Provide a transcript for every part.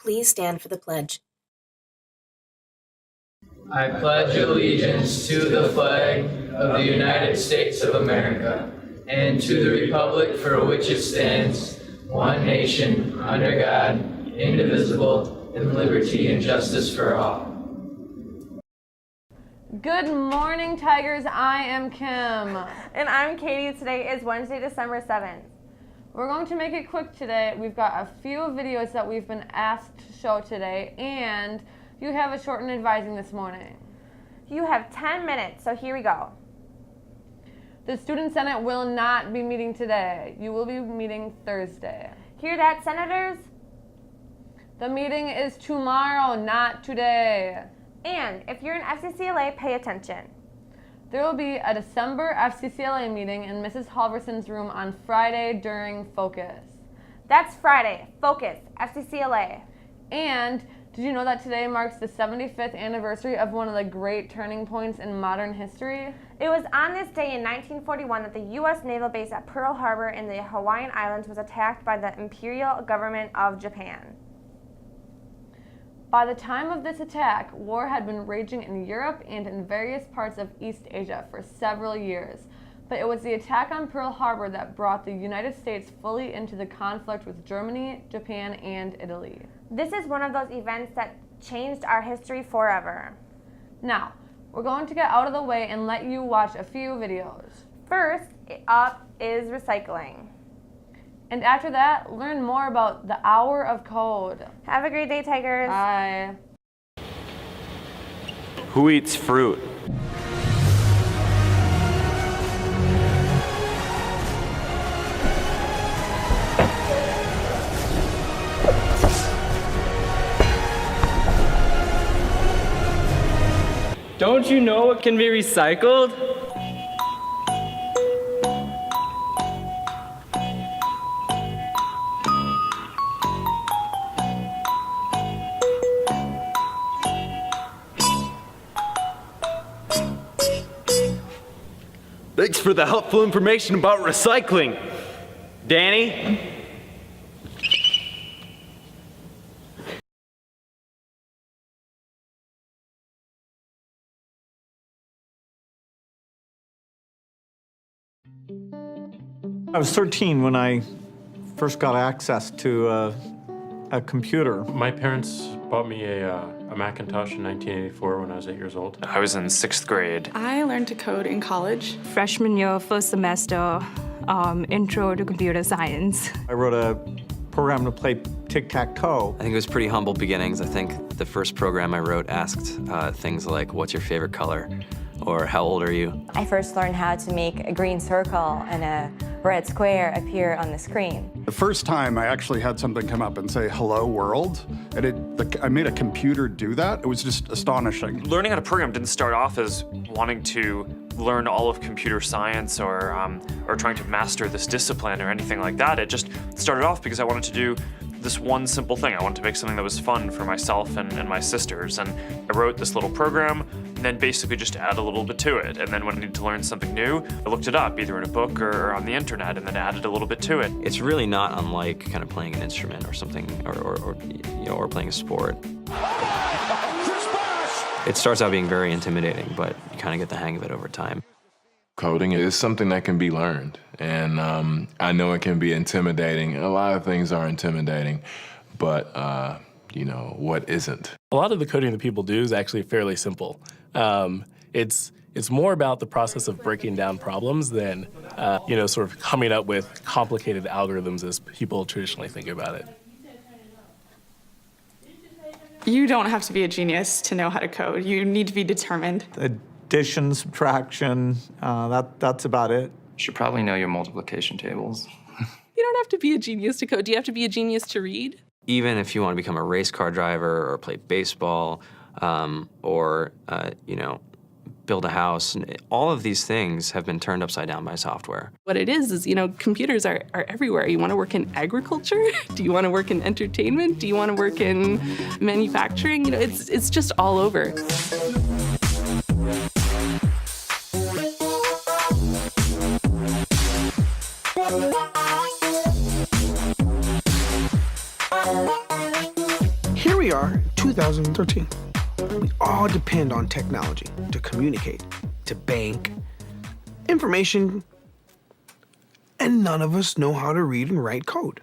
Please stand for the pledge. I pledge allegiance to the flag of the United States of America and to the republic for which it stands, one nation, under God, indivisible, with liberty and justice for all. Good morning, Tigers. I am Kim. And I'm Katie. Today is Wednesday, December 7th. We're going to make it quick today. We've got a few videos that we've been asked to show today, and you have a shortened advising this morning. You have 10 minutes, so here we go. The Student Senate will not be meeting today. You will be meeting Thursday. Hear that, Senators? The meeting is tomorrow, not today. And if you're in FCCLA, pay attention. There will be a December FCCLA meeting in Mrs. Halverson's room on Friday during Focus. That's Friday, Focus, FCCLA. And did you know that today marks the 75th anniversary of one of the great turning points in modern history? It was on this day in 1941 that the U.S. naval base at Pearl Harbor in the Hawaiian Islands was attacked by the Imperial Government of Japan. By the time of this attack, war had been raging in Europe and in various parts of East Asia for several years. But it was the attack on Pearl Harbor that brought the United States fully into the conflict with Germany, Japan, and Italy. This is one of those events that changed our history forever. Now, we're going to get out of the way and let you watch a few videos. First up is recycling. And after that, learn more about the Hour of Code. Have a great day, Tigers. Bye. Who eats fruit? Don't you know it can be recycled? Thanks for the helpful information about recycling, Danny. I was 13 when I first got access to a computer. My parents bought me a Macintosh in 1984 when I was 8 years old. I was in 6th grade. I learned to code in college. Freshman year, first semester, intro to computer science. I wrote a program to play tic-tac-toe. I think it was pretty humble beginnings. I think the first program I wrote asked things like, what's your favorite color? Or how old are you? I first learned how to make a green circle and a red square appear on the screen. The first time I actually had something come up and say, hello world, and I made a computer do that. It was just astonishing. Learning how to program didn't start off as wanting to learn all of computer science or trying to master this discipline or anything like that. It just started off because I wanted to do this one simple thing. I wanted to make something that was fun for myself and my sisters. And I wrote this little program and then basically just add a little bit to it. And then when I needed to learn something new, I looked it up either in a book or on the internet and then added a little bit to it. It's really not unlike kind of playing an instrument or something or playing a sport. It starts out being very intimidating, but you kind of get the hang of it over time. Coding is something that can be learned, and I know it can be intimidating. A lot of things are intimidating, but what isn't? A lot of the coding that people do is actually fairly simple. It's more about the process of breaking down problems than sort of coming up with complicated algorithms as people traditionally think about it. You don't have to be a genius to know how to code. You need to be determined. Addition, subtraction, that's about it. You should probably know your multiplication tables. You don't have to be a genius to code. Do you have to be a genius to read? Even if you want to become a race car driver or play baseball or build a house, all of these things have been turned upside down by software. What it is computers are everywhere. You want to work in agriculture? Do you want to work in entertainment? Do you want to work in manufacturing? It's just all over. here we are, 2013. We all depend on technology to communicate, to bank, information, and none of us know how to read and write code.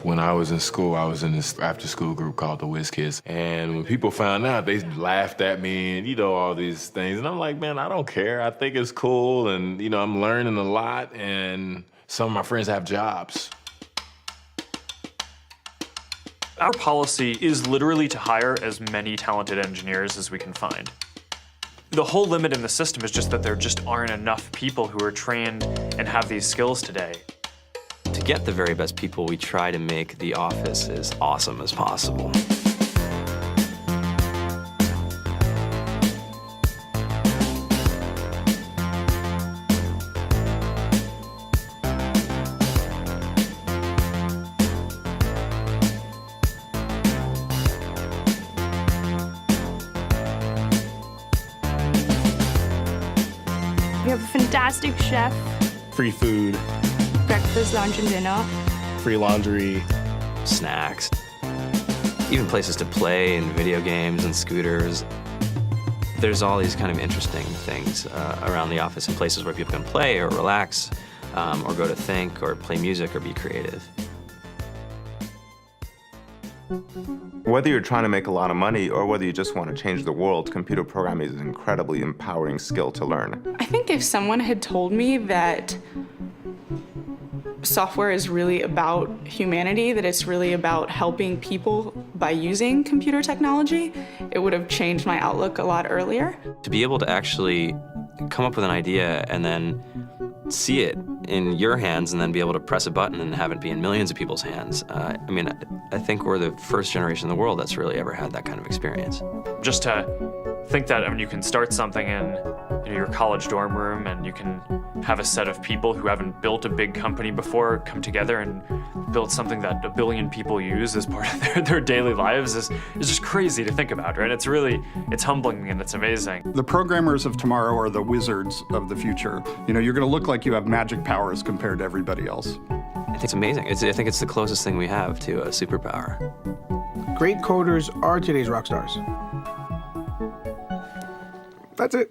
When I was in school, I was in this after-school group called the Whiz Kids. And when people found out, they laughed at me and, all these things. And I'm like, man, I don't care. I think it's cool. And, I'm learning a lot. And some of my friends have jobs. Our policy is literally to hire as many talented engineers as we can find. The whole limit in the system is just that there just aren't enough people who are trained and have these skills today. To get the very best people, we try to make the office as awesome as possible. We have a fantastic chef, Free food, breakfast, lunch, and dinner. free laundry, snacks, even places to play and video games and scooters. There's all these kind of interesting things around the office and places where people can play or relax or go to think or play music or be creative. Whether you're trying to make a lot of money or whether you just want to change the world, computer programming is an incredibly empowering skill to learn. I think if someone had told me that software is really about humanity, that it's really about helping people by using computer technology, it would have changed my outlook a lot earlier. To be able to actually come up with an idea and then see it in your hands and then be able to press a button and have it be in millions of people's hands. I think we're the first generation in the world that's really ever had that kind of experience. Just to think that you can start something in your college dorm room and you can have a set of people who haven't built a big company before come together and build something that 1 billion people use as part of their daily lives is just crazy to think about, right? It's humbling and it's amazing. The programmers of tomorrow are the wizards of the future. You're going to look like you have magic powers compared to everybody else. I think it's amazing. I think it's the closest thing we have to a superpower. Great coders are today's rock stars. That's it.